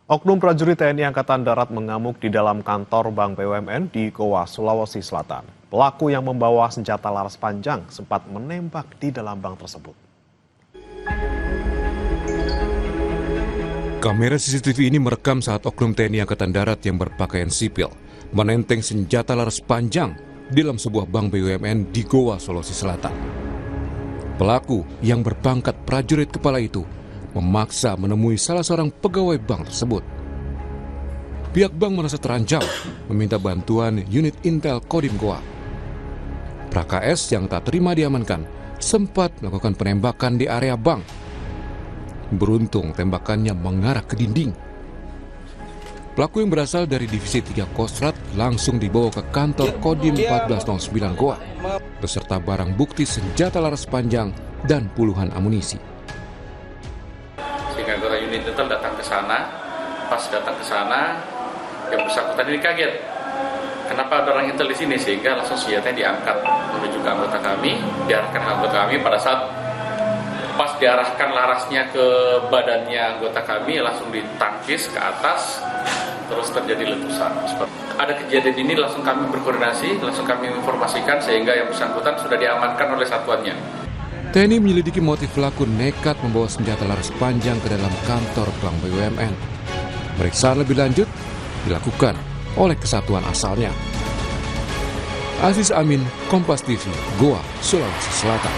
Oknum prajurit TNI Angkatan Darat mengamuk di dalam kantor Bank BUMN di Goa, Sulawesi Selatan. Pelaku yang membawa senjata laras panjang sempat menembak di dalam bank tersebut. Kamera CCTV ini merekam saat oknum TNI Angkatan Darat yang berpakaian sipil menenteng senjata laras panjang di dalam sebuah bank BUMN di Goa, Sulawesi Selatan. Pelaku yang berpangkat prajurit kepala itu memaksa menemui salah seorang pegawai bank tersebut. Pihak bank merasa terancam, meminta bantuan unit Intel Kodim Goa. Pra-KS yang tak terima diamankan sempat melakukan penembakan di area bank. Beruntung tembakannya mengarah ke dinding. Pelaku yang berasal dari Divisi 3 Kostrad langsung dibawa ke kantor Kodim 1409 Goa beserta barang bukti senjata laras panjang dan puluhan amunisi. Sehingga anggota unit Intel datang ke sana. Pas datang ke sana, yang bersangkutan ini kaget. Kenapa ada orang Intel di sini? Sehingga langsung senjatanya diangkat menuju ke anggota kami, diarahkan ke anggota kami. Pada saat pas diarahkan larasnya ke badannya anggota kami, langsung ditangkis ke atas, terus terjadi letusan. Ada kejadian ini langsung kami berkoordinasi, langsung kami informasikan sehingga yang bersangkutan sudah diamankan oleh satuannya. TNI menyelidiki motif pelaku nekat membawa senjata laras panjang ke dalam kantor Bank BUMN. Pemeriksaan lebih lanjut dilakukan oleh kesatuan asalnya. Aziz Amin, Kompas TV, Goa, Sulawesi Selatan.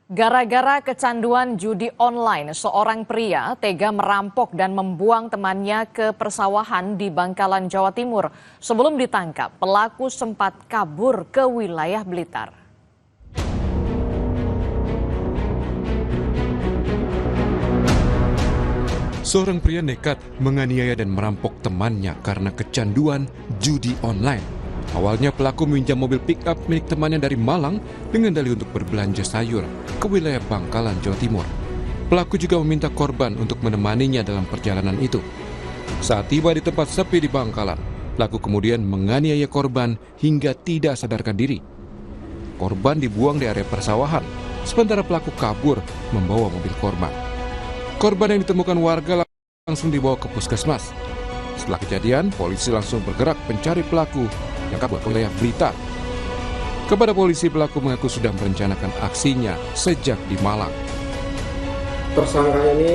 Gara-gara kecanduan judi online, seorang pria tega merampok dan membuang temannya ke persawahan di Bangkalan, Jawa Timur. Sebelum ditangkap, pelaku sempat kabur ke wilayah Blitar. Seorang pria nekat menganiaya dan merampok temannya karena kecanduan judi online. Awalnya pelaku meminjam mobil pick-up milik temannya dari Malang dengan dalih untuk berbelanja sayur ke wilayah Bangkalan, Jawa Timur. Pelaku juga meminta korban untuk menemaninya dalam perjalanan itu. Saat tiba di tempat sepi di Bangkalan, pelaku kemudian menganiaya korban hingga tidak sadarkan diri. Korban dibuang di area persawahan, sementara pelaku kabur membawa mobil korban. Korban yang ditemukan warga langsung dibawa ke puskesmas. Setelah kejadian, polisi langsung bergerak mencari pelaku yang kabur ke wilayah Blitar. Kepada polisi, pelaku mengaku sudah merencanakan aksinya sejak di Malang. Tersangka ini